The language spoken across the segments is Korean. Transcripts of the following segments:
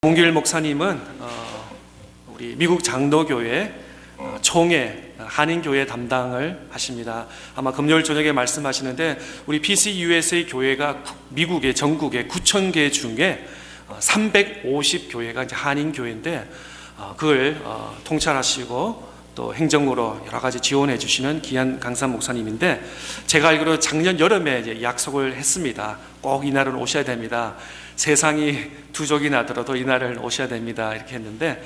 문길 목사님은 우리 미국 장로교회 총회 한인교회 담당을 하십니다. 아마 금요일 저녁에 말씀하시는데 우리 PCUSA 교회가 미국의 전국의 9,000개 중에 350교회가 이제 한인교회인데 그걸 통찰하시고 또 행정으로 여러 가지 지원해 주시는 귀한 강산 목사님인데, 제가 알기로 작년 여름에 이제 약속을 했습니다. 꼭 이날은 오셔야 됩니다. 세상이 두족이 나더라도 이날을 오셔야 됩니다. 이렇게 했는데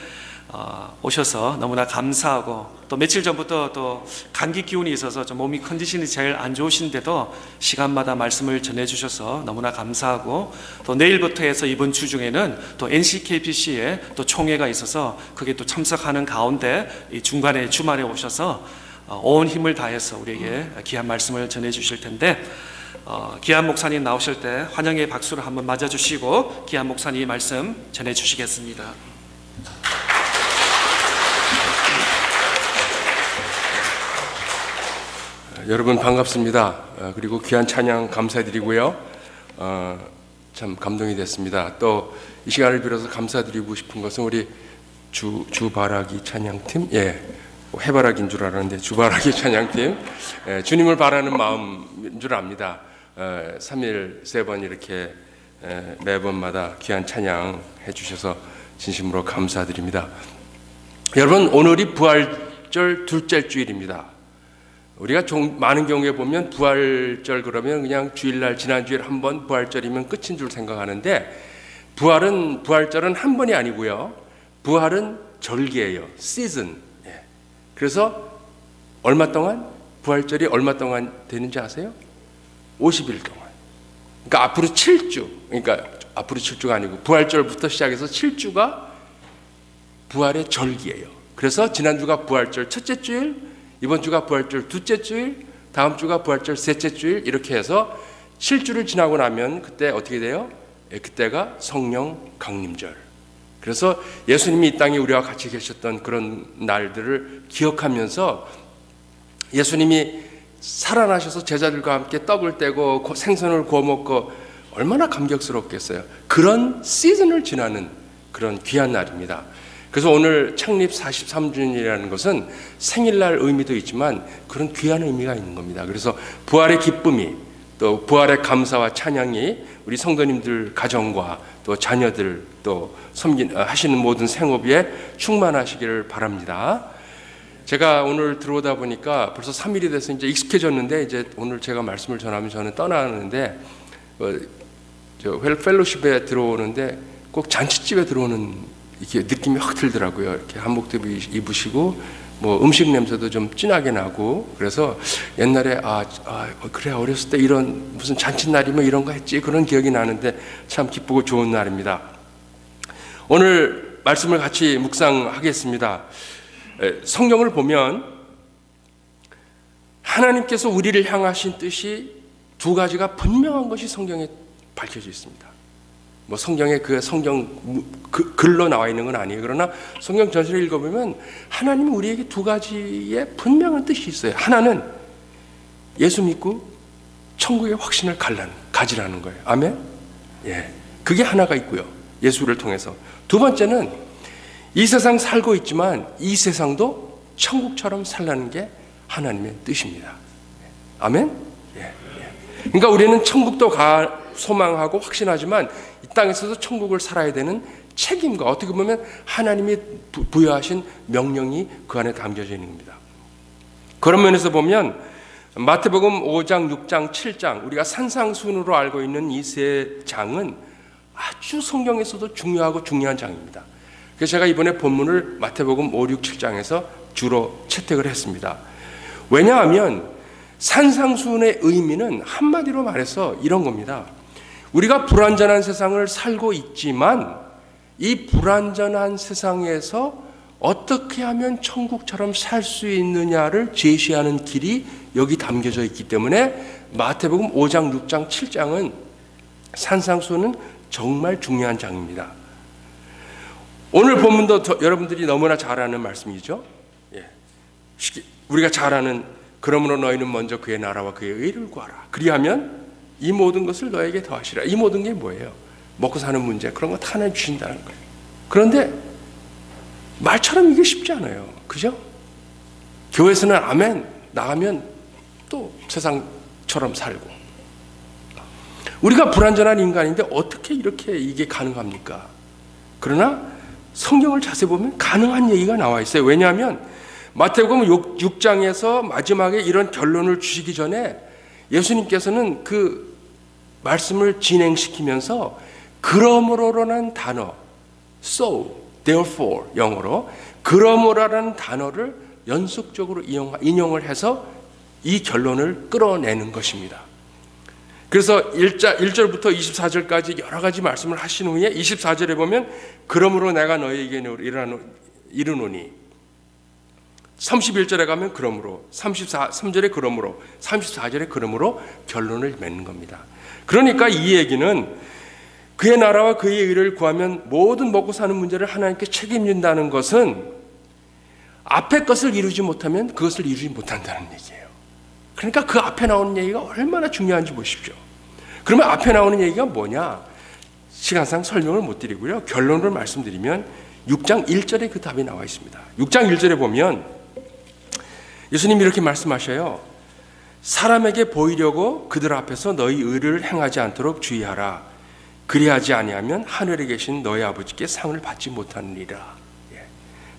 오셔서 너무나 감사하고, 또 며칠 전부터 또 감기 기운이 있어서 좀 몸이 컨디션이 제일 안 좋으신데도 시간마다 말씀을 전해주셔서 너무나 감사하고, 또 내일부터 해서 이번 주 중에는 또 NCKPC에 또 총회가 있어서 그게 또 참석하는 가운데 이 중간에 주말에 오셔서 온 힘을 다해서 우리에게 귀한 말씀을 전해주실 텐데, 귀한 목사님 나오실 때 환영의 박수를 한번 맞아주시고 귀한 목사님 말씀 전해주시겠습니다. 여러분 반갑습니다. 그리고 귀한 찬양 감사드리고요. 참 감동이 됐습니다. 또 이 시간을 빌어서 감사드리고 싶은 것은 우리 주바라기 찬양팀, 해바라기인 줄 알았는데 주바라기 찬양팀, 주님을 바라는 마음인 줄 압니다. 3일 3번 이렇게 매번마다 귀한 찬양 해주셔서 진심으로 감사드립니다. 여러분, 오늘이 부활절 둘째 주일입니다. 우리가 많은 경우에 보면 부활절 그러면 그냥 주일날 지난 주일 한 번 부활절이면 끝인 줄 생각하는데, 부활절은 한 번이 아니고요. 부활은 절기예요. 시즌. 그래서 얼마 동안? 부활절이 얼마 동안 되는지 아세요? 50일 동안. 그러니까 앞으로 7주. 그러니까 앞으로 7주가 아니고 부활절부터 시작해서 7주가 부활의 절기예요. 그래서 지난주가 부활절 첫째 주일, 이번 주가 부활절 둘째 주일, 다음 주가 부활절 셋째 주일, 이렇게 해서 7주를 지나고 나면 그때 어떻게 돼요? 그때가 성령 강림절. 그래서 예수님이 이 땅에 우리와 같이 계셨던 그런 날들을 기억하면서 예수님이 살아나셔서 제자들과 함께 떡을 떼고 생선을 구워 먹고 얼마나 감격스럽겠어요. 그런 시즌을 지나는 그런 귀한 날입니다. 그래서 오늘 창립 43주년이라는 것은 생일날 의미도 있지만 그런 귀한 의미가 있는 겁니다. 그래서 부활의 기쁨이, 또 부활의 감사와 찬양이 우리 성도님들 가정과 또 자녀들, 또 하시는 모든 생업에 충만하시기를 바랍니다. 제가 오늘 들어오다 보니까 벌써 3일이 돼서 이제 익숙해졌는데, 이제 오늘 제가 말씀을 전하면 저는 떠나는데, 펠로십에 들어오는데 꼭 잔치집에 들어오는 이렇게 느낌이 확 들더라고요. 이렇게 한복도 입으시고 뭐 음식 냄새도 좀 진하게 나고, 그래서 옛날에 그래 어렸을 때 이런 무슨 잔칫날이면 이런 거 했지, 그런 기억이 나는데 참 기쁘고 좋은 날입니다. 오늘 말씀을 같이 묵상하겠습니다. 성경을 보면 하나님께서 우리를 향하신 뜻이 두 가지가 분명한 것이 성경에 밝혀져 있습니다. 뭐 성경에 글로 나와 있는 건 아니에요. 그러나 성경 전체를 읽어보면 하나님이 우리에게 두 가지의 분명한 뜻이 있어요. 하나는 예수 믿고 천국의 확신을 가지라는 거예요. 아멘? 그게 하나가 있고요. 예수를 통해서. 두 번째는 이 세상 살고 있지만 이 세상도 천국처럼 살라는 게 하나님의 뜻입니다. 아멘? 그러니까 우리는 천국도 소망하고 확신하지만 이 땅에서도 천국을 살아야 되는 책임과, 어떻게 보면 하나님이 부여하신 명령이 그 안에 담겨져 있는 겁니다. 그런 면에서 보면 마태복음 5장, 6장, 7장, 우리가 산상순으로 알고 있는 이 세 장은 아주 성경에서도 중요한 장입니다. 그래서 제가 이번에 본문을 마태복음 5, 6, 7장에서 주로 채택을 했습니다. 왜냐하면 산상순의 의미는 한마디로 말해서 이런 겁니다. 우리가 불완전한 세상을 살고 있지만 이 불완전한 세상에서 어떻게 하면 천국처럼 살 수 있느냐를 제시하는 길이 여기 담겨져 있기 때문에 마태복음 5장, 6장, 7장은 산상수는 정말 중요한 장입니다. 오늘 본문도 여러분들이 너무나 잘 아는 말씀이죠. 우리가 잘 아는, 그러므로 너희는 먼저 그의 나라와 그의 의를 구하라. 그리하면 이 모든 것을 너에게 더하시라. 이 모든 게 뭐예요? 먹고 사는 문제, 그런 거 다 하나님 주신다는 거예요. 그런데 말처럼 이게 쉽지 않아요. 그죠? 교회에서는 아멘, 나가면 또 세상처럼 살고. 우리가 불완전한 인간인데 어떻게 이렇게 이게 가능합니까? 그러나 성경을 자세히 보면 가능한 얘기가 나와 있어요. 왜냐하면 마태복음 6장에서 마지막에 이런 결론을 주시기 전에 예수님께서는 그 말씀을 진행시키면서 그러므로라는 단어, so, therefore 영어로 그러므로라는 단어를 연속적으로 인용을 해서 이 결론을 끌어내는 것입니다. 그래서 1절부터 24절까지 여러 가지 말씀을 하신 후에 24절에 보면 그러므로 내가 너희에게 이르노니 31절에 가면 그러므로 33절에 그러므로 34절에 그러므로 결론을 맺는 겁니다. 그러니까 이 얘기는 그의 나라와 그의 의를 구하면 모든 먹고 사는 문제를 하나님께 책임진다는 것은 앞에 것을 이루지 못하면 그것을 이루지 못한다는 얘기예요. 그러니까 그 앞에 나오는 얘기가 얼마나 중요한지 보십시오. 그러면 앞에 나오는 얘기가 뭐냐? 시간상 설명을 못 드리고요. 결론을 말씀드리면 6장 1절에 그 답이 나와 있습니다. 6장 1절에 보면 예수님이 이렇게 말씀하셔요. 사람에게 보이려고 그들 앞에서 너희 의를 행하지 않도록 주의하라. 그리하지 아니하면 하늘에 계신 너희 아버지께 상을 받지 못하느니라.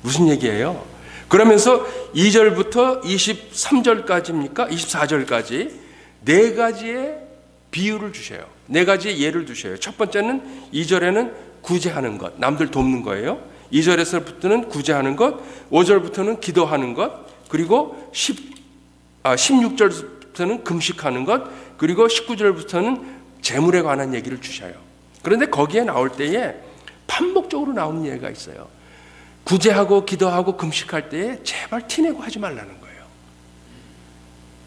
무슨 얘기예요? 그러면서 2절부터 23절까지입니까? 24절까지 네 가지의 비유를 주셔요. 네 가지의 예를 두셔요. 첫 번째는 2절에는 구제하는 것, 남들 돕는 거예요. 2절에서부터는 구제하는 것, 5절부터는 기도하는 것, 그리고 16절부터는 금식하는 것, 그리고 19절부터는 재물에 관한 얘기를 주셔요. 그런데 거기에 나올 때에 반복적으로 나오는 얘기가 있어요. 구제하고 기도하고 금식할 때에 제발 티내고 하지 말라는 거예요.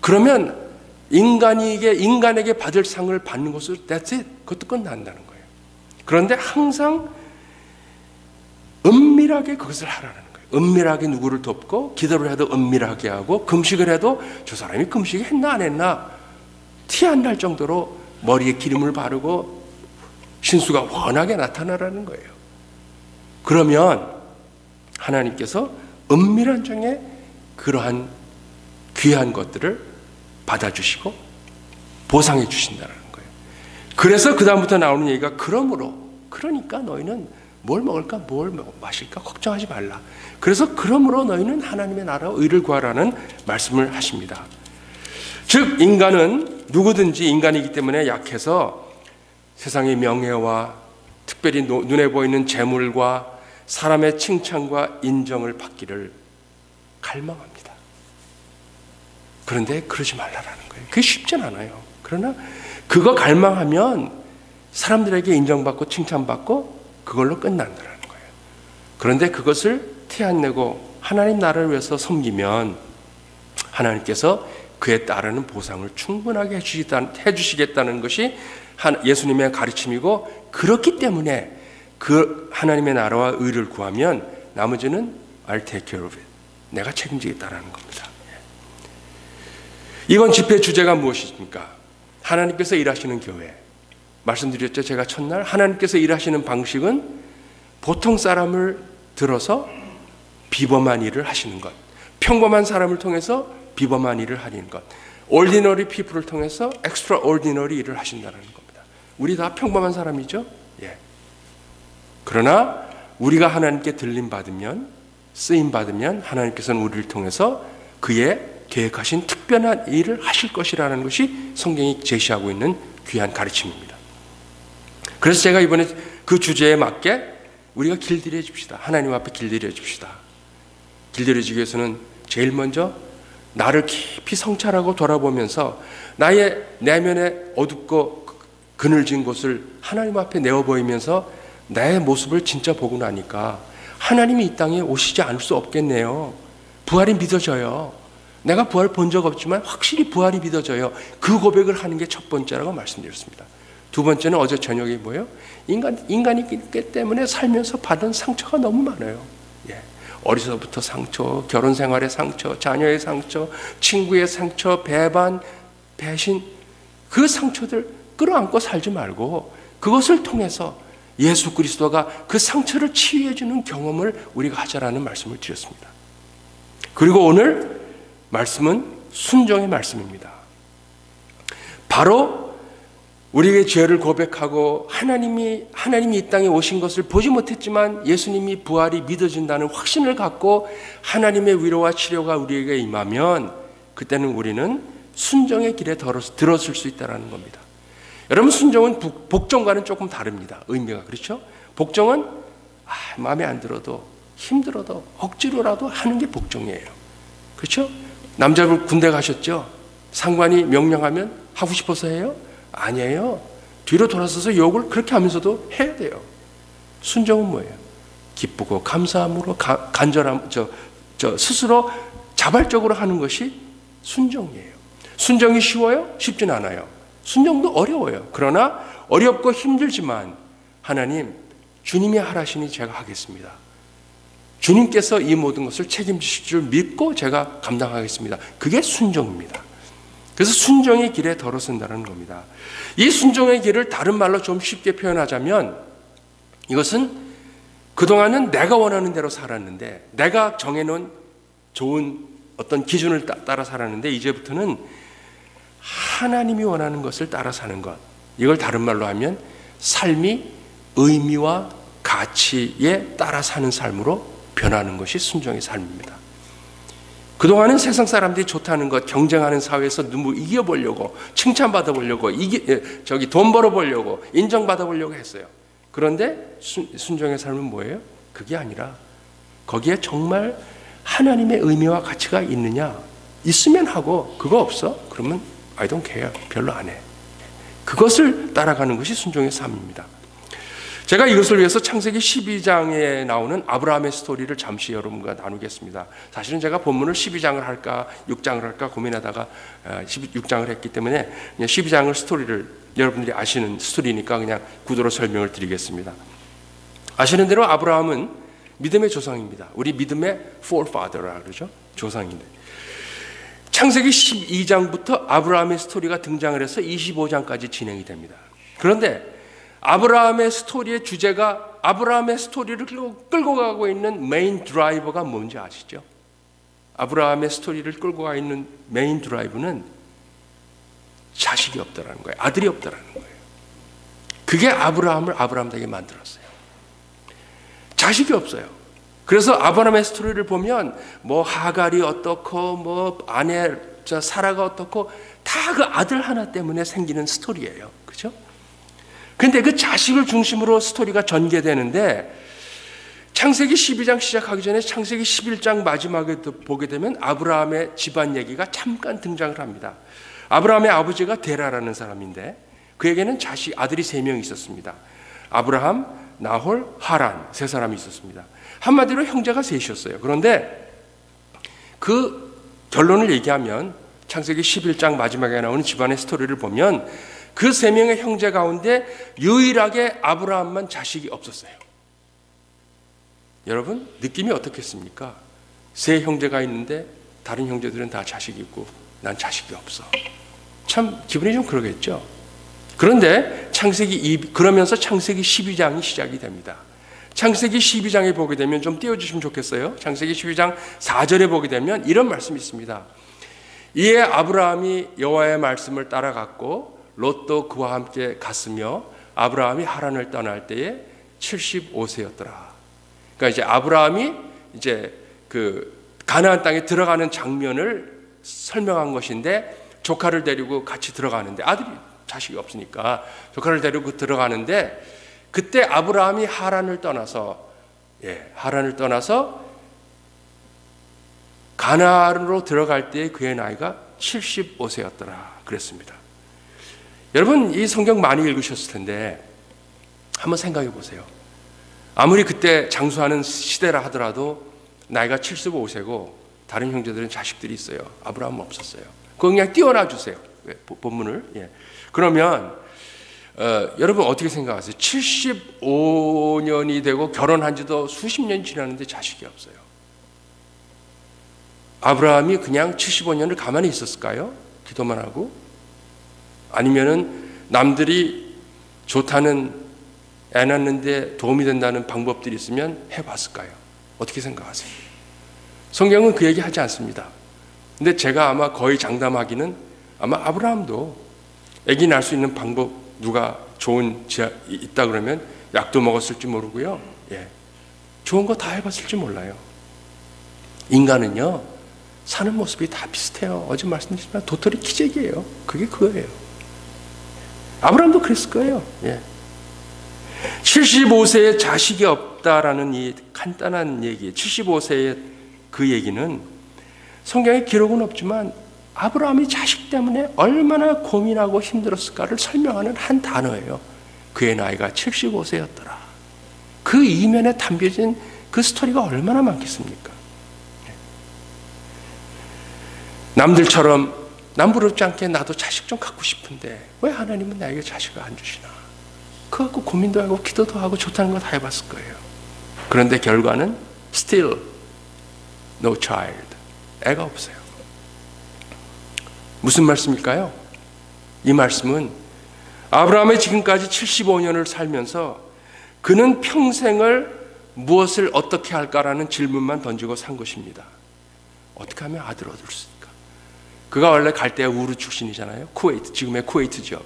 그러면 인간에게 받을 상을 받는 것을 that's it. 그것도 끝난다는 거예요. 그런데 항상 은밀하게 그것을 하라는 거예요. 은밀하게 누구를 돕고 기도를 해도 은밀하게 하고 금식을 해도 저 사람이 금식을 했나 안 했나 티 안 날 정도로 머리에 기름을 바르고 신수가 훤하게 나타나라는 거예요. 그러면 하나님께서 은밀한 중에 그러한 귀한 것들을 받아주시고 보상해 주신다는 거예요. 그래서 그 다음부터 나오는 얘기가 그러니까 너희는 뭘 먹을까 뭘 마실까 걱정하지 말라. 그래서 그러므로 너희는 하나님의 나라와 의를 구하라는 말씀을 하십니다. 즉 인간은 누구든지 인간이기 때문에 약해서 세상의 명예와 특별히 눈에 보이는 재물과 사람의 칭찬과 인정을 받기를 갈망합니다. 그런데 그러지 말라라는 거예요. 그게 쉽진 않아요. 그러나 그거 갈망하면 사람들에게 인정받고 칭찬받고 그걸로 끝난다는 거예요. 그런데 그것을 티 안 내고 하나님 나라를 위해서 섬기면 하나님께서 그에 따르는 보상을 충분하게 해주시겠다는 것이 예수님의 가르침이고, 그렇기 때문에 그 하나님의 나라와 의를 구하면 나머지는 I'll take care of it. 내가 책임지겠다라는 겁니다. 이번 집회 주제가 무엇입니까? 하나님께서 일하시는 교회. 말씀드렸죠. 제가 첫날 하나님께서 일하시는 방식은 보통 사람을 들어서 비범한 일을 하시는 것, 평범한 사람을 통해서 비범한 일을 하는 것, ordinary people을 통해서 extraordinary 일을 하신다는 겁니다. 우리 다 평범한 사람이죠? 예. 그러나 우리가 하나님께 들림받으면, 쓰임받으면 하나님께서는 우리를 통해서 그의 계획하신 특별한 일을 하실 것이라는 것이 성경이 제시하고 있는 귀한 가르침입니다. 그래서 제가 이번에 그 주제에 맞게 우리가 길들여 줍시다. 하나님 앞에 길들여 줍시다. 길들여지기 위해서는 제일 먼저 나를 깊이 성찰하고 돌아보면서 나의 내면에 어둡고 그늘진 곳을 하나님 앞에 내어보이면서 나의 모습을 진짜 보고 나니까 하나님이 이 땅에 오시지 않을 수 없겠네요. 부활이 믿어져요. 내가 부활 본 적 없지만 확실히 부활이 믿어져요. 그 고백을 하는 게 첫 번째라고 말씀드렸습니다. 두 번째는 어제 저녁에 뭐예요? 인간이기 때문에 살면서 받은 상처가 너무 많아요. 예. 어려서부터 상처, 결혼 생활의 상처, 자녀의 상처, 친구의 상처, 배반, 배신, 그 상처들 끌어안고 살지 말고 그것을 통해서 예수 그리스도가 그 상처를 치유해 주는 경험을 우리가 하자라는 말씀을 드렸습니다. 그리고 오늘 말씀은 순종의 말씀입니다. 바로 우리의 죄를 고백하고 하나님이 이 땅에 오신 것을 보지 못했지만 예수님이 부활이 믿어진다는 확신을 갖고 하나님의 위로와 치료가 우리에게 임하면 그때는 우리는 순종의 길에 들었을 수 있다는 겁니다. 여러분, 순종은 복종과는 조금 다릅니다. 의미가. 그렇죠? 복종은 마음에 안 들어도 힘들어도 억지로라도 하는 게 복종이에요. 그렇죠? 남자분 군대 가셨죠? 상관이 명령하면 하고 싶어서 해요? 아니에요. 뒤로 돌아서서 욕을 그렇게 하면서도 해야 돼요. 순종은 뭐예요? 기쁘고 감사함으로 간절함, 스스로 자발적으로 하는 것이 순종이에요. 순종이 쉬워요? 쉽진 않아요. 순종도 어려워요. 그러나 어렵고 힘들지만 하나님, 주님이 하라시니 제가 하겠습니다. 주님께서 이 모든 것을 책임지실 줄 믿고 제가 감당하겠습니다. 그게 순종입니다. 그래서 순종의 길에 들어선다는 겁니다. 이 순종의 길을 다른 말로 좀 쉽게 표현하자면 이것은 그동안은 내가 원하는 대로 살았는데, 내가 정해놓은 좋은 어떤 기준을 따라 살았는데 이제부터는 하나님이 원하는 것을 따라 사는 것. 이걸 다른 말로 하면 삶이 의미와 가치에 따라 사는 삶으로 변하는 것이 순종의 삶입니다. 그동안은 세상 사람들이 좋다는 것, 경쟁하는 사회에서 누구 이겨보려고, 칭찬받아보려고, 돈 벌어보려고, 인정받아보려고 했어요. 그런데 순종의 삶은 뭐예요? 그게 아니라 거기에 정말 하나님의 의미와 가치가 있느냐? 있으면 하고, 그거 없어? 그러면 I don't care. 별로 안 해. 그것을 따라가는 것이 순종의 삶입니다. 제가 이것을 위해서 창세기 12장에 나오는 아브라함의 스토리를 잠시 여러분과 나누겠습니다. 사실은 제가 본문을 12장을 할까 6장을 할까 고민하다가 16장을 했기 때문에 그냥 12장을 스토리를 여러분들이 아시는 스토리니까 그냥 구도로 설명을 드리겠습니다. 아시는 대로 아브라함은 믿음의 조상입니다. 우리 믿음의 forefather라 그러죠. 조상인데. 창세기 12장부터 아브라함의 스토리가 등장을 해서 25장까지 진행이 됩니다. 그런데 아브라함의 스토리의 주제가, 아브라함의 스토리를 끌고 가고 있는 메인 드라이버가 뭔지 아시죠? 아브라함의 스토리를 끌고 가 있는 메인 드라이브는 자식이 없다라는 거예요. 아들이 없다라는 거예요. 그게 아브라함을 아브라함 되게 만들었어요. 자식이 없어요. 그래서 아브라함의 스토리를 보면 뭐 하갈이 어떻고 뭐 아내 사라가 어떻고 다 그 아들 하나 때문에 생기는 스토리예요. 그렇죠? 근데 그 자식을 중심으로 스토리가 전개되는데 창세기 12장 시작하기 전에 창세기 11장 마지막에 보게 되면 아브라함의 집안 얘기가 잠깐 등장을 합니다. 아브라함의 아버지가 데라라는 사람인데 그에게는 아들이 3명 있었습니다. 아브라함, 나홀, 하란 3사람이 있었습니다. 한마디로 형제가 셋이었어요. 그런데 그 결론을 얘기하면 창세기 11장 마지막에 나오는 집안의 스토리를 보면 그 3명의 형제 가운데 유일하게 아브라함만 자식이 없었어요. 여러분, 느낌이 어떻겠습니까? 3 형제가 있는데 다른 형제들은 다 자식이 있고 난 자식이 없어. 참 기분이 좀 그러겠죠. 그런데 그러면서 창세기 12장이 시작이 됩니다. 창세기 12장에 보게 되면 좀 띄워주시면 좋겠어요. 창세기 12장 4절에 보게 되면 이런 말씀이 있습니다. 이에 아브라함이 여호와의 말씀을 따라갔고 롯도 그와 함께 갔으며 아브라함이 하란을 떠날 때에 75세였더라. 그러니까 이제 아브라함이 이제 그 가나안 땅에 들어가는 장면을 설명한 것인데 조카를 데리고 같이 들어가는데 아들이 자식이 없으니까 조카를 데리고 들어가는데 그때 아브라함이 하란을 떠나서 가나안으로 들어갈 때 그의 나이가 75세였더라 그랬습니다. 여러분, 이 성경 많이 읽으셨을 텐데 한번 생각해 보세요. 아무리 그때 장수하는 시대라 하더라도 나이가 75세고 다른 형제들은 자식들이 있어요. 아브라함은 없었어요. 그거 그냥 띄워놔 주세요. 본문을. 그러면 여러분 어떻게 생각하세요? 75년이 되고 결혼한 지도 수십 년이 지났는데 자식이 없어요. 아브라함이 그냥 75년을 가만히 있었을까요? 기도만 하고? 아니면은 남들이 좋다는 애 낳는데 도움이 된다는 방법들이 있으면 해봤을까요? 어떻게 생각하세요? 성경은 그 얘기 하지 않습니다. 근데 제가 아마 거의 장담하기는 아마 아브라함도 아기 낳을 수 있는 방법 누가 좋은 있다 그러면 약도 먹었을지 모르고요. 예. 좋은 거 다 해봤을지 몰라요. 인간은요, 사는 모습이 다 비슷해요. 어제 말씀드렸지만 도토리 키재기예요. 그게 그거예요. 아브라함도 그랬을 거예요. 예. 75세에 자식이 없다라는 이 간단한 얘기, 75세의 그 얘기는 성경에 기록은 없지만 아브라함이 자식 때문에 얼마나 고민하고 힘들었을까를 설명하는 한 단어예요. 그의 나이가 75세였더라. 그 이면에 담겨진 그 스토리가 얼마나 많겠습니까? 남들처럼 남부럽지 않게 나도 자식 좀 갖고 싶은데 왜 하나님은 나에게 자식을 안 주시나? 그거 갖고 고민도 하고 기도도 하고 좋다는 거 다 해봤을 거예요. 그런데 결과는 still no child. 애가 없어요. 무슨 말씀일까요? 이 말씀은 아브라함이 지금까지 75년을 살면서 그는 평생을 무엇을 어떻게 할까라는 질문만 던지고 산 것입니다. 어떻게 하면 아들 얻을 수 있을까? 그가 원래 갈대아 우르 출신이잖아요. 쿠웨이트, 지금의 쿠웨이트죠.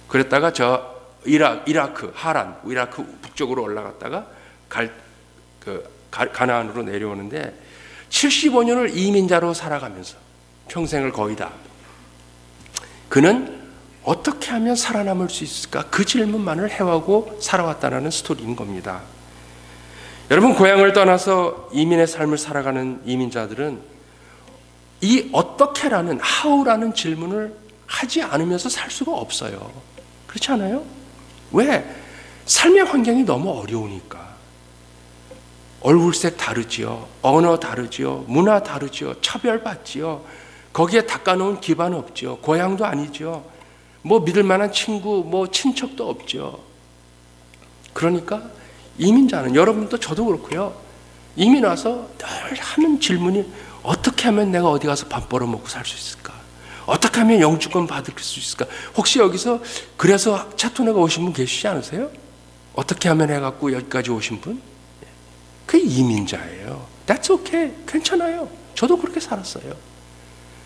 그랬다가 저 이라크, 하란, 이라크 북쪽으로 올라갔다가 가나안으로 내려오는데 75년을 이민자로 살아가면서 평생을 거의 다 그는 어떻게 하면 살아남을 수 있을까? 그 질문만을 해오고 살아왔다는 스토리인 겁니다. 여러분, 고향을 떠나서 이민의 삶을 살아가는 이민자들은 이 어떻게라는 how라는 질문을 하지 않으면서 살 수가 없어요. 그렇지 않아요? 왜? 삶의 환경이 너무 어려우니까. 얼굴색 다르지요. 언어 다르지요. 문화 다르지요. 차별받지요. 거기에 닦아놓은 기반 없지요. 고향도 아니죠. 뭐 믿을 만한 친구, 뭐 친척도 없죠. 그러니까 이민자는, 여러분도 저도 그렇고요. 이민 와서 늘 하는 질문이 어떻게 하면 내가 어디 가서 밥 벌어먹고 살 수 있을까? 어떻게 하면 영주권 받을 수 있을까? 혹시 여기서 그래서 차토네가 오신 분 계시지 않으세요? 어떻게 하면 해갖고 여기까지 오신 분? 그 이민자예요. That's okay. 괜찮아요. 저도 그렇게 살았어요.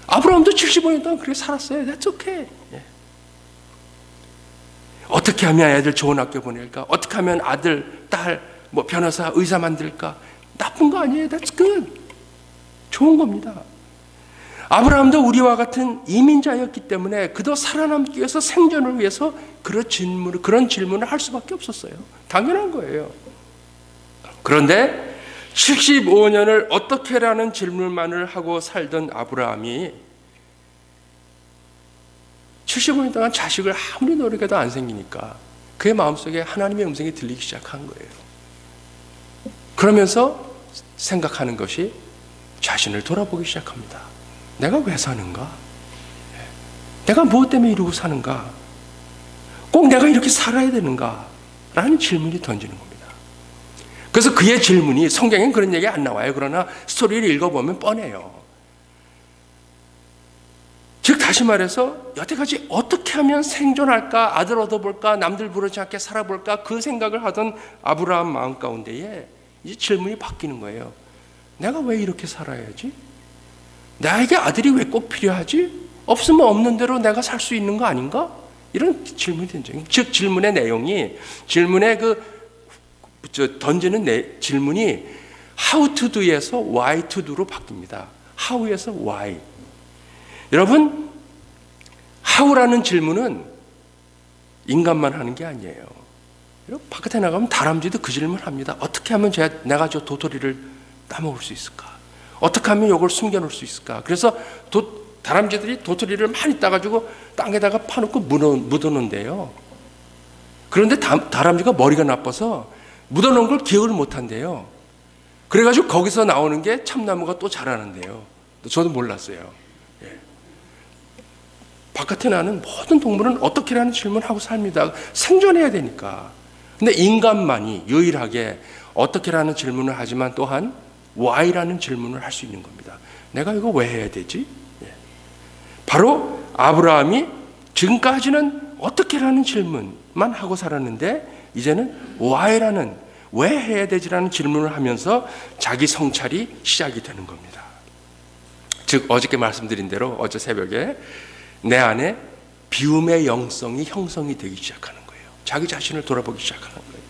아브라함도 75년 동안 그렇게 살았어요. That's okay. 예. 어떻게 하면 애들 좋은 학교 보낼까? 어떻게 하면 아들, 딸, 뭐 변호사, 의사 만들까? 나쁜 거 아니에요. That's good. 좋은 겁니다. 아브라함도 우리와 같은 이민자였기 때문에 그도 살아남기 위해서, 생존을 위해서 그런 질문을 할 수밖에 없었어요. 당연한 거예요. 그런데 75년을 어떻게라는 질문만을 하고 살던 아브라함이 75년 동안 자식을 아무리 노력해도 안 생기니까 그의 마음속에 하나님의 음성이 들리기 시작한 거예요. 그러면서 생각하는 것이 자신을 돌아보기 시작합니다. 내가 왜 사는가? 내가 무엇 때문에 이러고 사는가? 꼭 내가 이렇게 살아야 되는가? 라는 질문이 던지는 겁니다. 그래서 그의 질문이, 성경엔 그런 얘기 안 나와요. 그러나 스토리를 읽어보면 뻔해요. 즉 다시 말해서 여태까지 어떻게 하면 생존할까, 아들 얻어볼까, 남들 부러지 않게 살아볼까, 그 생각을 하던 아브라함 마음 가운데에 이제 질문이 바뀌는 거예요. 내가 왜 이렇게 살아야지? 나에게 아들이 왜 꼭 필요하지? 없으면 없는 대로 내가 살 수 있는 거 아닌가? 이런 질문이 던져요. 즉 질문의 내용이, 질문의 던지는 질문이 how to do에서 why to do로 바뀝니다. how에서 why. 여러분, how라는 질문은 인간만 하는 게 아니에요. 여러분, 바깥에 나가면 다람쥐도 그 질문을 합니다. 어떻게 하면 내가 저 도토리를 따먹을 수 있을까? 어떻게 하면 이걸 숨겨놓을 수 있을까? 그래서 다람쥐들이 도토리를 많이 따가지고 땅에다가 파놓고 묻어놓는데요. 그런데 다람쥐가 머리가 나빠서 묻어놓은 걸 기억을 못한대요. 그래가지고 거기서 나오는 게 참나무가 또 자라는데요. 저도 몰랐어요. 예. 바깥에 나는 모든 동물은 어떻게라는 질문을 하고 삽니다. 생존해야 되니까. 근데 인간만이 유일하게 어떻게라는 질문을 하지만 또한 why라는 질문을 할 수 있는 겁니다. 내가 이거 왜 해야 되지? 예. 바로 아브라함이 지금까지는 어떻게라는 질문만 하고 살았는데 이제는 why라는, 왜 해야 되지라는 질문을 하면서 자기 성찰이 시작이 되는 겁니다. 즉 어저께 말씀드린 대로 어제 새벽에 내 안에 비움의 영성이 형성이 되기 시작하는 거예요. 자기 자신을 돌아보기 시작하는 거예요.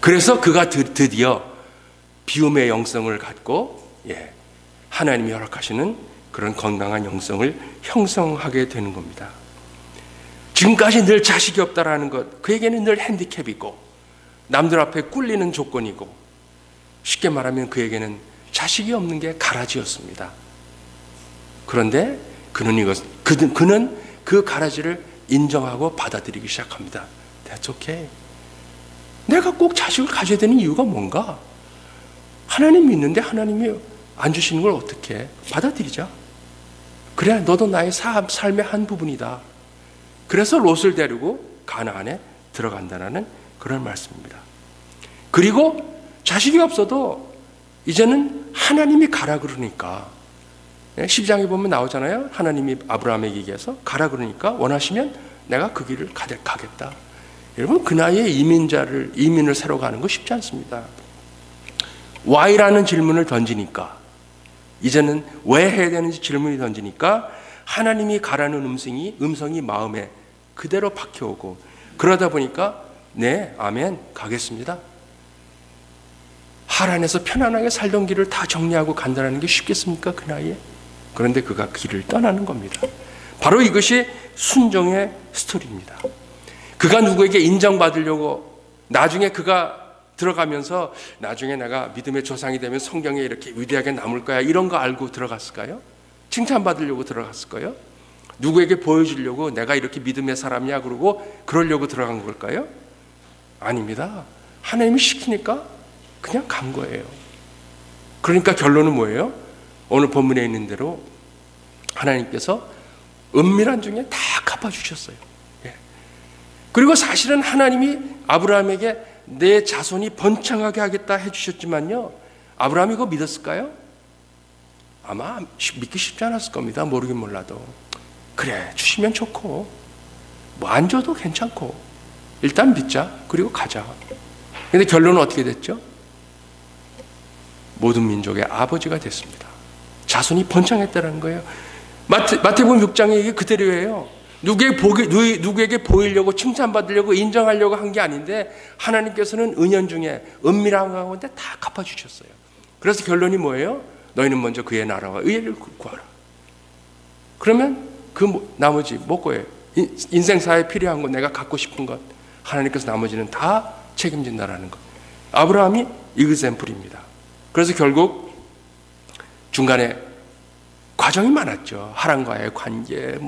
그래서 그가 드디어 비움의 영성을 갖고 하나님이 허락하시는 그런 건강한 영성을 형성하게 되는 겁니다. 지금까지 늘 자식이 없다라는 것, 그에게는 늘 핸디캡이고 남들 앞에 꿀리는 조건이고, 쉽게 말하면 그에게는 자식이 없는 게 가라지였습니다. 그런데 그는 그 가라지를 인정하고 받아들이기 시작합니다. That's okay. 내가 꼭 자식을 가져야 되는 이유가 뭔가? 하나님 믿는데 하나님이 안 주시는 걸 어떻게 받아들이자. 그래, 너도 나의 삶의 한 부분이다. 그래서 롯을 데리고 가나안에 들어간다는 그런 말씀입니다. 그리고 자식이 없어도 이제는 하나님이 가라 그러니까, 12장에 보면 나오잖아요. 하나님이 아브라함에게 얘기해서 가라 그러니까 원하시면 내가 그 길을 가겠다. 여러분, 그 나이에 이민을 새로 가는 거 쉽지 않습니다. Why라는 질문을 던지니까, 이제는 왜 해야 되는지 질문이 던지니까 하나님이 가라는 음성이 마음에 그대로 박혀오고, 그러다 보니까 네, 아멘, 가겠습니다. 하란에서 편안하게 살던 길을 다 정리하고 간다는 게 쉽겠습니까? 그 나이에? 그런데 그가 길을 떠나는 겁니다. 바로 이것이 순종의 스토리입니다. 그가 누구에게 인정받으려고, 나중에 그가 들어가면서 나중에 내가 믿음의 조상이 되면 성경에 이렇게 위대하게 남을 거야, 이런 거 알고 들어갔을까요? 칭찬받으려고 들어갔을까요? 누구에게 보여주려고 내가 이렇게 믿음의 사람이야 그러고 그러려고 들어간 걸까요? 아닙니다. 하나님이 시키니까 그냥 간 거예요. 그러니까 결론은 뭐예요? 오늘 본문에 있는 대로 하나님께서 은밀한 중에 다 갚아주셨어요. 그리고 사실은 하나님이 아브라함에게 내 자손이 번창하게 하겠다 해주셨지만요, 아브라함이 그거 믿었을까요? 아마 믿기 쉽지 않았을 겁니다. 모르긴 몰라도. 그래, 주시면 좋고 뭐 안 줘도 괜찮고 일단 믿자, 그리고 가자. 근데 결론은 어떻게 됐죠? 모든 민족의 아버지가 됐습니다. 자손이 번창했다는 거예요. 마태복음 6장에 이게 그대로예요. 누구에게 보이려고 칭찬받으려고 인정하려고 한 게 아닌데 하나님께서는 은연중에 은밀한 가운데 다 갚아주셨어요. 그래서 결론이 뭐예요? 너희는 먼저 그의 나라와 의를 구하라. 그러면 그 나머지 뭐고요? 인생사에 필요한 것, 내가 갖고 싶은 것, 하나님께서 나머지는 다 책임진다라는 것. 아브라함이 이그샘플입니다. 그래서 결국 중간에 과정이 많았죠. 하란과의 관계,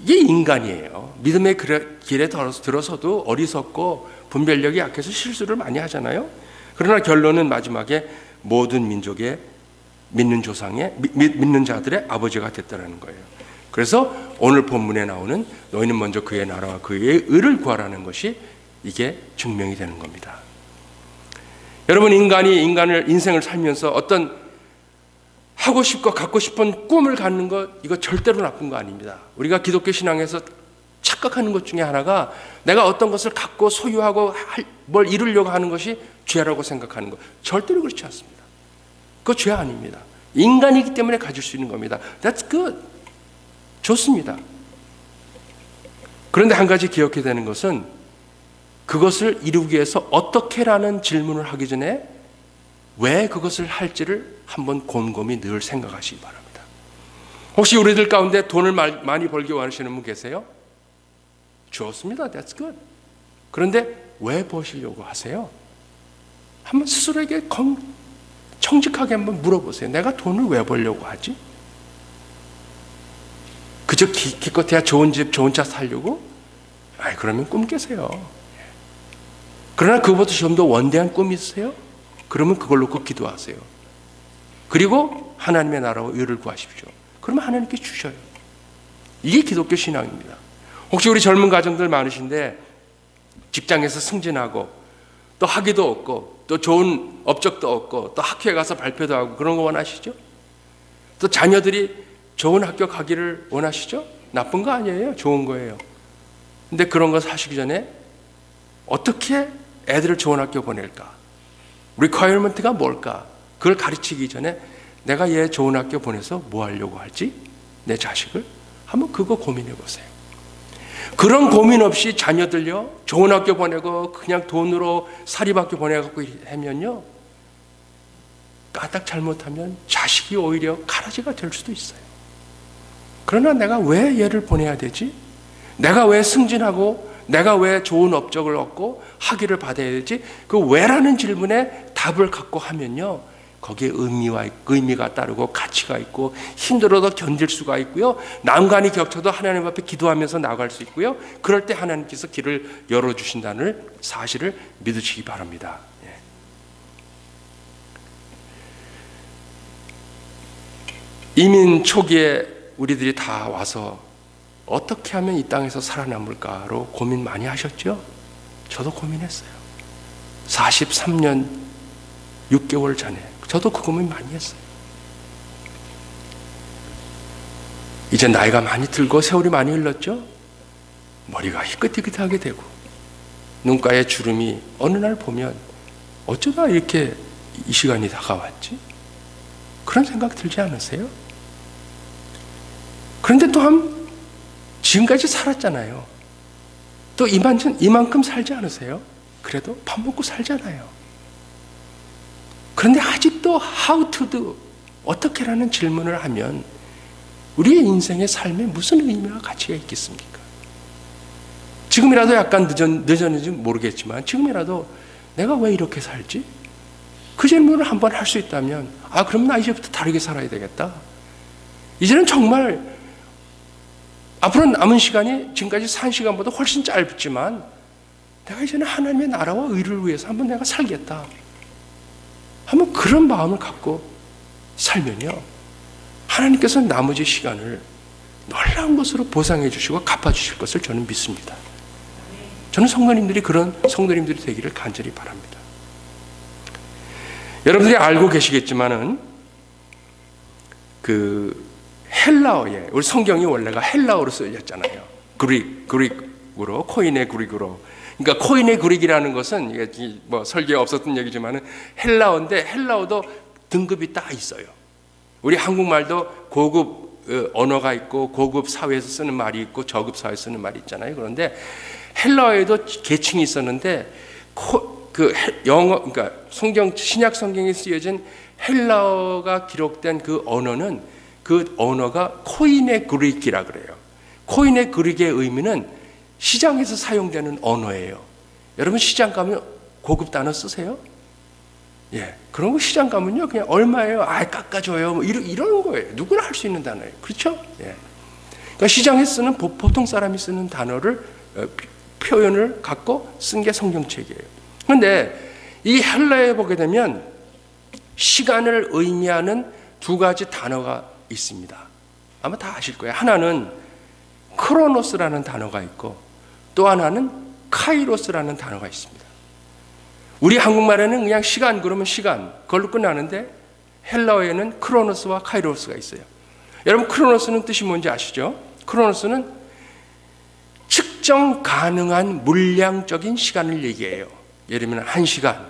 이게 인간이에요. 믿음의 길에 들어서도 어리석고 분별력이 약해서 실수를 많이 하잖아요. 그러나 결론은 마지막에 모든 민족의 믿는 자들의 아버지가 됐다는 거예요. 그래서 오늘 본문에 나오는 너희는 먼저 그의 나라와 그의 의를 구하라는 것이 이게 증명이 되는 겁니다. 여러분, 인생을 살면서 어떤 하고 싶고 갖고 싶은 꿈을 갖는 것, 이거 절대로 나쁜 거 아닙니다. 우리가 기독교 신앙에서 착각하는 것 중에 하나가 내가 어떤 것을 갖고 소유하고 뭘 이루려고 하는 것이 죄라고 생각하는 것, 절대로 그렇지 않습니다. 그거 죄 아닙니다. 인간이기 때문에 가질 수 있는 겁니다. That's good. 좋습니다. 그런데 한 가지 기억해야 되는 것은 그것을 이루기 위해서 어떻게라는 질문을 하기 전에 왜 그것을 할지를 한번 곰곰이 늘 생각하시기 바랍니다. 혹시 우리들 가운데 돈을 많이 벌기 원하시는 분 계세요? 좋습니다. That's good. 그런데 왜 버시려고 하세요? 한번 스스로에게 정직하게 한번 물어보세요. 내가 돈을 왜 벌려고 하지? 그저 기껏해야 좋은 집, 좋은 차 살려고? 그러면 꿈 깨세요. 그러나 그것보다 좀 더 원대한 꿈이 있으세요? 그러면 그걸 놓고 기도하세요. 그리고 하나님의 나라와 의를 구하십시오. 그러면 하나님께 주셔요. 이게 기독교 신앙입니다. 혹시 우리 젊은 가정들 많으신데 직장에서 승진하고 또 학위도 얻고 또 좋은 업적도 얻고 또 학교에 가서 발표도 하고 그런 거 원하시죠? 또 자녀들이 좋은 학교 가기를 원하시죠? 나쁜 거 아니에요. 좋은 거예요. 근데 그런 거 하시기 전에 어떻게 애들을 좋은 학교 보낼까? 리퀘어먼트가 뭘까? 그걸 가르치기 전에 내가 얘 좋은 학교 보내서 뭐 하려고 할지? 내 자식을? 한번 그거 고민해 보세요. 그런 고민 없이 자녀들요, 좋은 학교 보내고 그냥 돈으로 사립학교 보내갖고 하면요, 까딱 잘못하면 자식이 오히려 가라지가 될 수도 있어요. 그러나 내가 왜 얘를 보내야 되지? 내가 왜 승진하고 내가 왜 좋은 업적을 얻고 학위를 받아야 되지? 그 왜라는 질문에 답을 갖고 하면요, 거기에 의미가 따르고 가치가 있고 힘들어도 견딜 수가 있고요, 난관이 겹쳐도 하나님 앞에 기도하면서 나갈 수 있고요, 그럴 때 하나님께서 길을 열어주신다는 사실을 믿으시기 바랍니다. 이민 초기에 우리들이 다 와서 어떻게 하면 이 땅에서 살아남을까로 고민 많이 하셨죠? 저도 고민했어요. 43년 6개월 전에 저도 그 고민 많이 했어요. 이제 나이가 많이 들고 세월이 많이 흘렀죠? 머리가 희끗희끗하게 되고 눈가에 주름이 어느 날 보면 어쩌다 이렇게 이 시간이 다가왔지? 그런 생각 들지 않으세요? 그런데 또한 지금까지 살았잖아요. 또 이만큼 살지 않으세요? 그래도 밥 먹고 살잖아요. 그런데 아직도 how to do, 어떻게라는 질문을 하면 우리의 인생의 삶에 무슨 의미와 가치가 있겠습니까? 지금이라도 약간 늦었는지 모르겠지만 지금이라도 내가 왜 이렇게 살지? 그 질문을 한번 할 수 있다면, 아, 그럼 나 이제부터 다르게 살아야 되겠다. 이제는 정말 앞으로 남은 시간이 지금까지 산 시간보다 훨씬 짧지만 내가 이제는 하나님의 나라와 의를 위해서 한번 내가 살겠다. 한번 그런 마음을 갖고 살면요, 하나님께서 나머지 시간을 놀라운 것으로 보상해 주시고 갚아 주실 것을 저는 믿습니다. 저는 성도님들이 그런 성도님들이 되기를 간절히 바랍니다. 여러분들이 알고 계시겠지만은 그 헬라어에, 우리 성경이 원래가 헬라어로 쓰여졌잖아요. 그릭으로, 코인의 그릭으로. 그러니까 코인의 그릭이라는 것은 이게 뭐 설계가 없었던 얘기지만은 헬라어인데 헬라어도 등급이 딱 있어요. 우리 한국말도 고급 언어가 있고 고급 사회에서 쓰는 말이 있고 저급 사회에서 쓰는 말이 있잖아요. 그런데 헬라어에도 계층이 있었는데 그러니까 신약 성경에 쓰여진 헬라어가 기록된 그 언어는 그 언어가 코인의 그릭이라 그래요. 코인의 그릭의 의미는 시장에서 사용되는 언어예요. 여러분 시장 가면 고급 단어 쓰세요? 예, 그런 거 시장 가면요 그냥 얼마예요? 아, 깎아줘요. 뭐 이런 거예요. 누구나 할 수 있는 단어예요. 그렇죠? 예. 그러니까 시장에 쓰는 보통 사람이 쓰는 단어를 표현을 갖고 쓴 게 성경책이에요. 그런데 이 헬라어에 보게 되면 시간을 의미하는 두 가지 단어가 있습니다. 아마 다 아실 거예요. 하나는 크로노스라는 단어가 있고 또 하나는 카이로스라는 단어가 있습니다. 우리 한국말에는 그냥 시간 그러면 시간 그걸로 끝나는데 헬라어에는 크로노스와 카이로스가 있어요. 여러분 크로노스는 뜻이 뭔지 아시죠? 크로노스는 측정 가능한 물량적인 시간을 얘기해요. 예를 들면 1시간,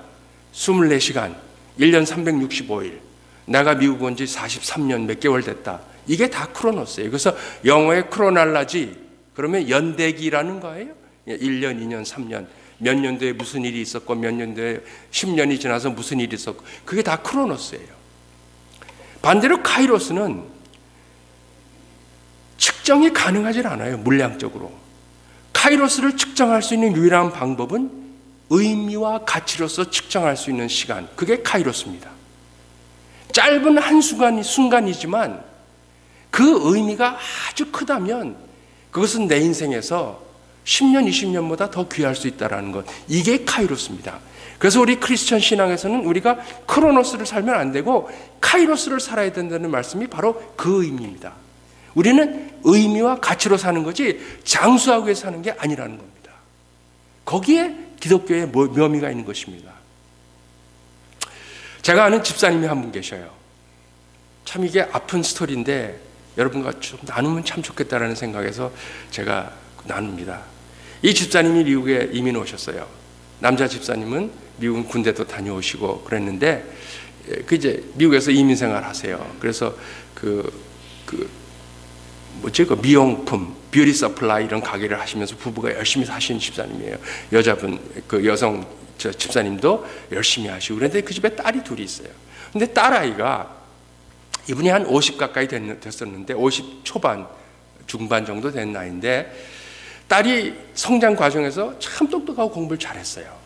24시간, 1년 365일, 내가 미국 온 지 43년 몇 개월 됐다. 이게 다 크로노스예요. 그래서 영어의 크로날라지 그러면 연대기라는 거예요. 1년, 2년, 3년 몇 년도에 무슨 일이 있었고 몇 년도에 10년이 지나서 무슨 일이 있었고 그게 다 크로노스예요. 반대로 카이로스는 측정이 가능하지 않아요. 물량적으로. 카이로스를 측정할 수 있는 유일한 방법은 의미와 가치로서 측정할 수 있는 시간, 그게 카이로스입니다. 짧은 순간이지만 그 의미가 아주 크다면 그것은 내 인생에서 10년, 20년보다 더 귀할 수 있다는 것, 이게 카이로스입니다. 그래서 우리 크리스천 신앙에서는 우리가 크로노스를 살면 안 되고 카이로스를 살아야 된다는 말씀이 바로 그 의미입니다. 우리는 의미와 가치로 사는 거지 장수하기 위해 사는 게 아니라는 겁니다. 거기에 기독교의 묘미가 있는 것입니다. 제가 아는 집사님이 한 분 계셔요. 참 이게 아픈 스토리인데 여러분과 좀 나누면 참 좋겠다라는 생각에서 제가 나눕니다. 이 집사님이 미국에 이민 오셨어요. 남자 집사님은 미국 군대도 다녀오시고 그랬는데 그 이제 미국에서 이민 생활 하세요. 그래서 그 미용품, 뷰티 서플라이 이런 가게를 하시면서 부부가 열심히 사시는 집사님이에요. 여자분, 그 여성 집사님도 열심히 하시고. 그런데 그 집에 딸이 둘이 있어요. 근데 딸아이가, 이분이 한 50 가까이 됐었는데 50 초반, 중반 정도 된 나이인데, 딸이 성장 과정에서 참 똑똑하고 공부를 잘했어요.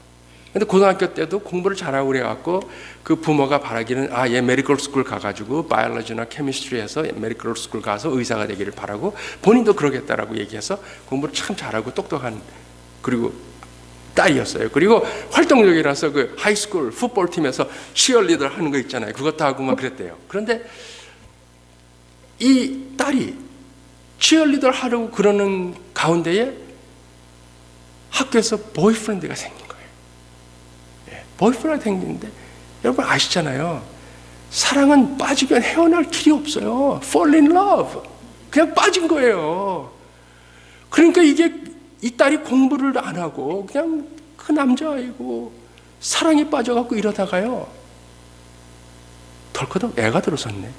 근데 고등학교 때도 공부를 잘하고 그래갖고 그 부모가 바라기는 얘 메디컬 스쿨 가가지고 바이올로지나 케미스트리에서 메디컬 스쿨 가서 의사가 되기를 바라고, 본인도 그러겠다라고 얘기해서 공부를 참 잘하고 똑똑한 그리고 딸이었어요. 그리고 활동적이라서 그 하이스쿨 풋볼 팀에서 치어리더 하는 거 있잖아요. 그것도 하고 막 그랬대요. 그런데 이 딸이 치어리더 하려고 그러는 가운데에 학교에서 보이프렌드가 생긴 거예요. 보이프렌드가 생기는데 여러분 아시잖아요. 사랑은 빠지면 헤어날 길이 없어요. Fall in love. 그냥 빠진 거예요. 그러니까 이 딸이 공부를 안 하고 그냥 그 남자아이고 사랑에 빠져갖고 이러다가요. 덜커덕 애가 들어섰네.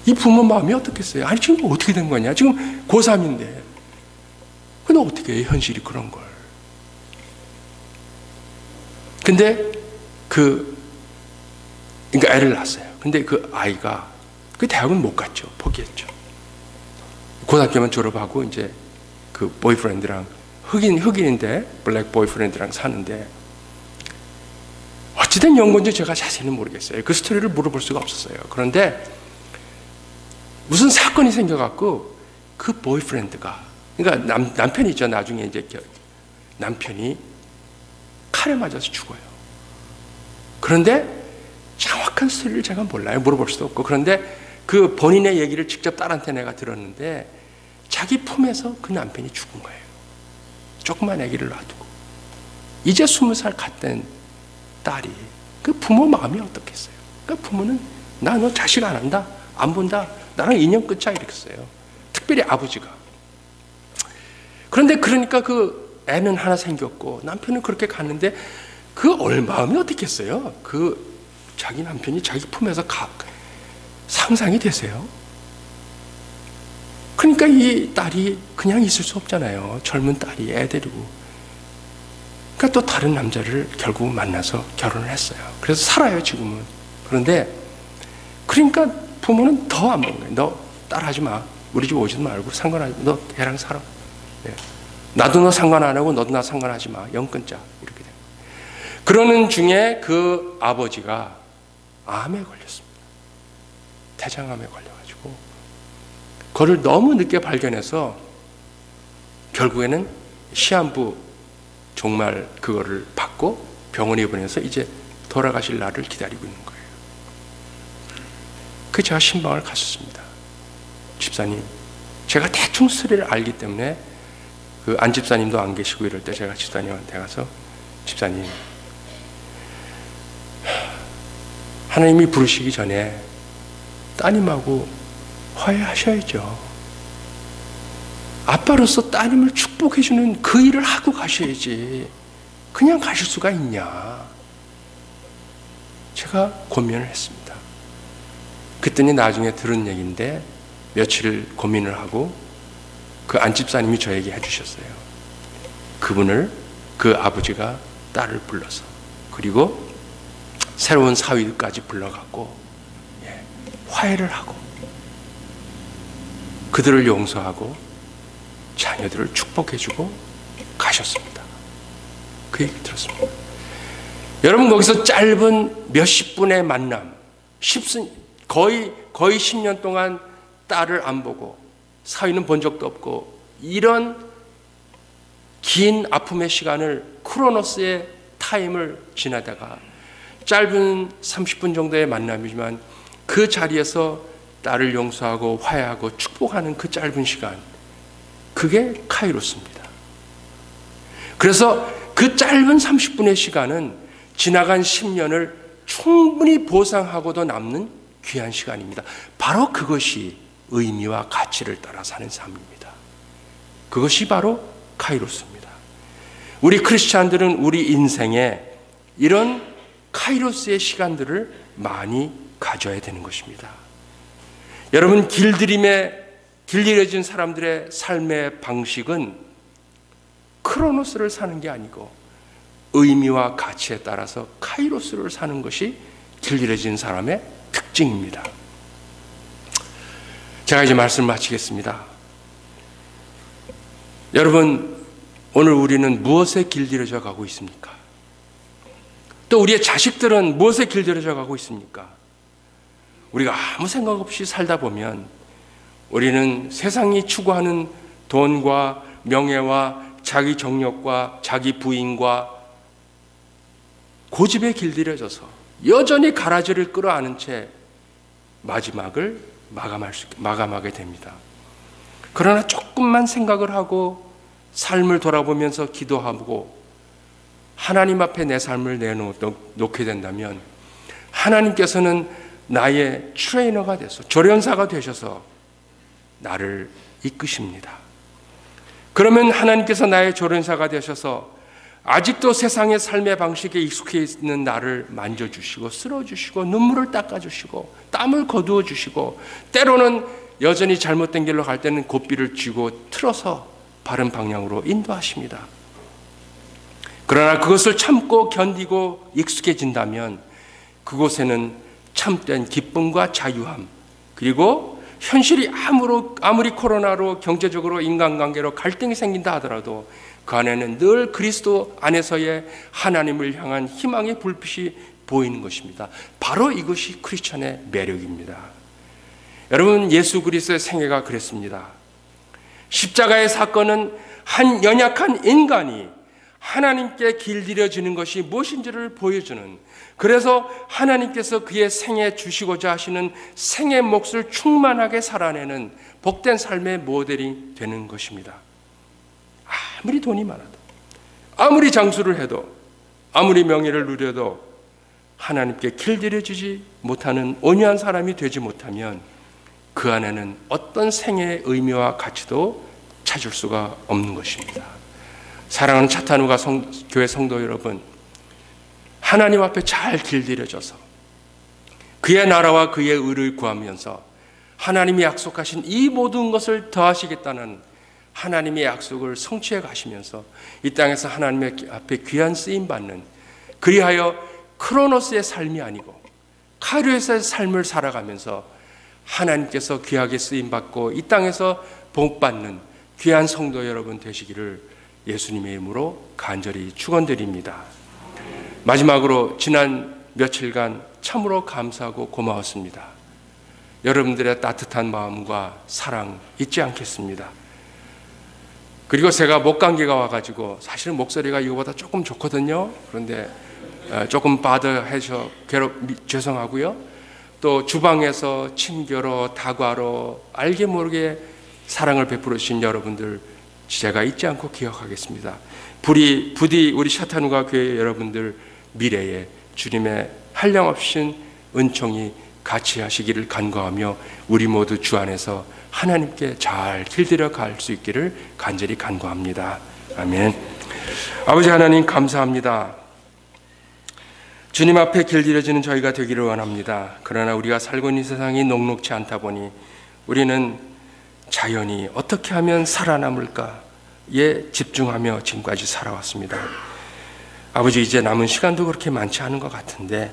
이 부모 마음이 어떻겠어요? 아니 지금 어떻게 된 거냐? 지금 고3인데. 근데 어떻게 해? 현실이 그런 걸. 근데 그러니까 애를 낳았어요. 근데 그 아이가 그 대학은 못 갔죠. 포기했죠. 고등학교만 졸업하고 이제 그 보이프렌드랑 흑인인데 블랙 보이프렌드랑 사는데, 어찌된 연건지 제가 자세히는 모르겠어요. 그 스토리를 물어볼 수가 없었어요. 그런데 무슨 사건이 생겨갖고 그 보이프렌드가, 그러니까 남편이죠. 나중에 이제 남편이 칼에 맞아서 죽어요. 그런데 정확한 스토리를 제가 몰라요. 물어볼 수도 없고. 그런데 그 본인의 얘기를 직접 딸한테 내가 들었는데, 자기 품에서 그 남편이 죽은 거예요. 조그만 아기를 놔두고. 이제 20살 갓된 딸이, 그 부모 마음이 어떻겠어요? 그 부모는 나 너 자식 안 한다, 안 본다, 나랑 인연 끊자 이랬어요. 특별히 아버지가. 그런데 그러니까 그 애는 하나 생겼고 남편은 그렇게 갔는데, 그 마음이 어떻겠어요? 그 자기 남편이 자기 품에서 상상이 되세요? 그러니까 이 딸이 그냥 있을 수 없잖아요. 젊은 딸이 애 데리고. 그러니까 또 다른 남자를 결국 만나서 결혼을 했어요. 그래서 살아요 지금은. 그런데 그러니까 부모는 더 안 먹는 거예요. 너 딸하지 마. 우리 집 오지도 말고 상관하지 마. 너 걔랑 살아. 네. 나도 너 상관 안 하고 너도 나 상관하지 마. 영 끊자. 이렇게 돼요. 그러는 중에 그 아버지가 암에 걸렸습니다. 대장암에 걸려가지고 그거를 너무 늦게 발견해서 결국에는 시한부 정말 그거를 받고 병원에 입원해서 이제 돌아가실 날을 기다리고 있는 거예요. 그 제가 신방을 갔었습니다. 집사님, 제가 대충 스토리를 알기 때문에 그 안 집사님도 안 계시고 이럴 때 제가 집사님한테 가서, 집사님, 하나님이 부르시기 전에 따님하고 화해하셔야죠. 아빠로서 따님을 축복해주는 그 일을 하고 가셔야지. 그냥 가실 수가 있냐. 제가 고민을 했습니다. 그랬더니 나중에 들은 얘기인데, 며칠 고민을 하고 그 안집사님이 저에게 해주셨어요. 그분을, 그 아버지가 딸을 불러서, 그리고 새로운 사위까지 불러갖고 화해를 하고 그들을 용서하고 자녀들을 축복해주고 가셨습니다. 그 얘기 들었습니다. 여러분, 거기서 짧은 몇십 분의 만남, 거의 10년 동안 딸을 안 보고 사위는 본 적도 없고, 이런 긴 아픔의 시간을, 크로노스의 타임을 지나다가 짧은 30분 정도의 만남이지만 그 자리에서 딸을 용서하고 화해하고 축복하는 그 짧은 시간, 그게 카이로스입니다. 그래서 그 짧은 30분의 시간은 지나간 10년을 충분히 보상하고도 남는 귀한 시간입니다. 바로 그것이 의미와 가치를 따라 사는 삶입니다. 그것이 바로 카이로스입니다. 우리 크리스찬들은 우리 인생에 이런 카이로스의 시간들을 많이 가져야 되는 것입니다. 여러분, 길들여진 사람들의 삶의 방식은 크로노스를 사는 게 아니고 의미와 가치에 따라서 카이로스를 사는 것이 길들여진 사람의 특징입니다. 제가 이제 말씀을 마치겠습니다. 여러분, 오늘 우리는 무엇에 길들여져 가고 있습니까? 또 우리의 자식들은 무엇에 길들여져 가고 있습니까? 우리가 아무 생각 없이 살다 보면 우리는 세상이 추구하는 돈과 명예와 자기 정력과 자기 부인과 고집에 길들여져서 여전히 가라지를 끌어안은 채 마지막을 마감하게 됩니다. 그러나 조금만 생각을 하고 삶을 돌아보면서 기도하고 하나님 앞에 내 삶을 내놓게 된다면 하나님께서는 나의 트레이너가 돼서 조련사가 되셔서 나를 이끄십니다. 그러면 하나님께서 나의 조련사가 되셔서 아직도 세상의 삶의 방식에 익숙해 있는 나를 만져주시고 쓸어주시고 눈물을 닦아주시고 땀을 거두어주시고 때로는 여전히 잘못된 길로 갈 때는 고삐를 쥐고 틀어서 바른 방향으로 인도하십니다. 그러나 그것을 참고 견디고 익숙해진다면 그곳에는 참된 기쁨과 자유함, 그리고 현실이 아무리 코로나로 경제적으로 인간관계로 갈등이 생긴다 하더라도 그 안에는 늘 그리스도 안에서의 하나님을 향한 희망의 불빛이 보이는 것입니다. 바로 이것이 크리스천의 매력입니다. 여러분, 예수 그리스도의 생애가 그랬습니다. 십자가의 사건은 한 연약한 인간이 하나님께 길들여지는 것이 무엇인지를 보여주는, 그래서 하나님께서 그의 생애 주시고자 하시는 생의 몫을 충만하게 살아내는 복된 삶의 모델이 되는 것입니다. 아무리 돈이 많아도, 아무리 장수를 해도, 아무리 명예를 누려도 하나님께 길들여지지 못하는 온유한 사람이 되지 못하면 그 안에는 어떤 생애의 의미와 가치도 찾을 수가 없는 것입니다. 사랑하는 차타누가 교회 성도 여러분, 하나님 앞에 잘 길들여져서 그의 나라와 그의 의를 구하면서 하나님이 약속하신 이 모든 것을 더하시겠다는 하나님의 약속을 성취해 가시면서 이 땅에서 하나님의 앞에 귀한 쓰임받는, 그리하여 크로노스의 삶이 아니고 카이로스의 삶을 살아가면서 하나님께서 귀하게 쓰임받고 이 땅에서 복받는 귀한 성도 여러분 되시기를 예수님의 이름으로 간절히 축원드립니다. 마지막으로 지난 며칠간 참으로 감사하고 고마웠습니다. 여러분들의 따뜻한 마음과 사랑 잊지 않겠습니다. 그리고 제가 목감기가 와가지고 사실은 목소리가 이거보다 조금 좋거든요. 그런데 조금 바드해서 죄송하고요. 또 주방에서 친교로 다과로 알게 모르게 사랑을 베풀어 주신 여러분들 제가 잊지 않고 기억하겠습니다. 부디 우리 샤타누가 교회 여러분들 미래에 주님의 한량없인 은총이 같이 하시기를 간구하며 우리 모두 주 안에서 하나님께 잘 길들여 갈 수 있기를 간절히 간구합니다. 아멘. 아버지 하나님 감사합니다. 주님 앞에 길들여지는 저희가 되기를 원합니다. 그러나 우리가 살고 있는 세상이 녹록지 않다 보니 우리는 자연히 어떻게 하면 살아남을까에 집중하며 지금까지 살아왔습니다. 아버지, 이제 남은 시간도 그렇게 많지 않은 것 같은데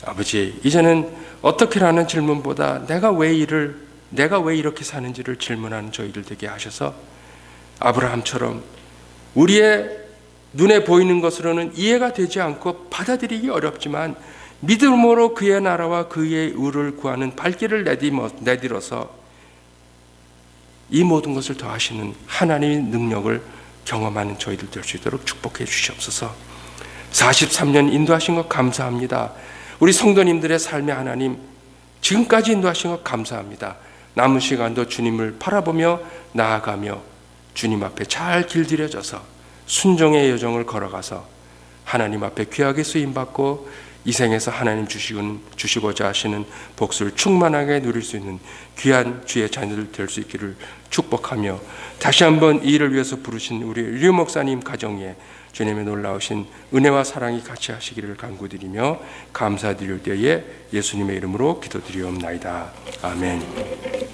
아버지, 이제는 어떻게라는 질문보다 내가 왜 이렇게 사는지를 질문하는 저희들 되게 하셔서 아브라함처럼 우리의 눈에 보이는 것으로는 이해가 되지 않고 받아들이기 어렵지만 믿음으로 그의 나라와 그의 의를 구하는 발길을 내딛어서 이 모든 것을 더하시는 하나님의 능력을 경험하는 저희들 될 수 있도록 축복해 주시옵소서. 43년 인도하신 것 감사합니다. 우리 성도님들의 삶의 하나님 지금까지 인도하신 것 감사합니다. 남은 시간도 주님을 바라보며 나아가며 주님 앞에 잘 길들여져서 순종의 여정을 걸어가서 하나님 앞에 귀하게 쓰임받고 이 생에서 하나님 주시고자 하시는 복수를 충만하게 누릴 수 있는 귀한 주의 자녀들 될 수 있기를 축복하며 다시 한번 이 일을 위해서 부르신 우리 류 목사님 가정에 주님의 놀라우신 은혜와 사랑이 같이 하시기를 간구드리며 감사드릴 때에 예수님의 이름으로 기도드리옵나이다. 아멘.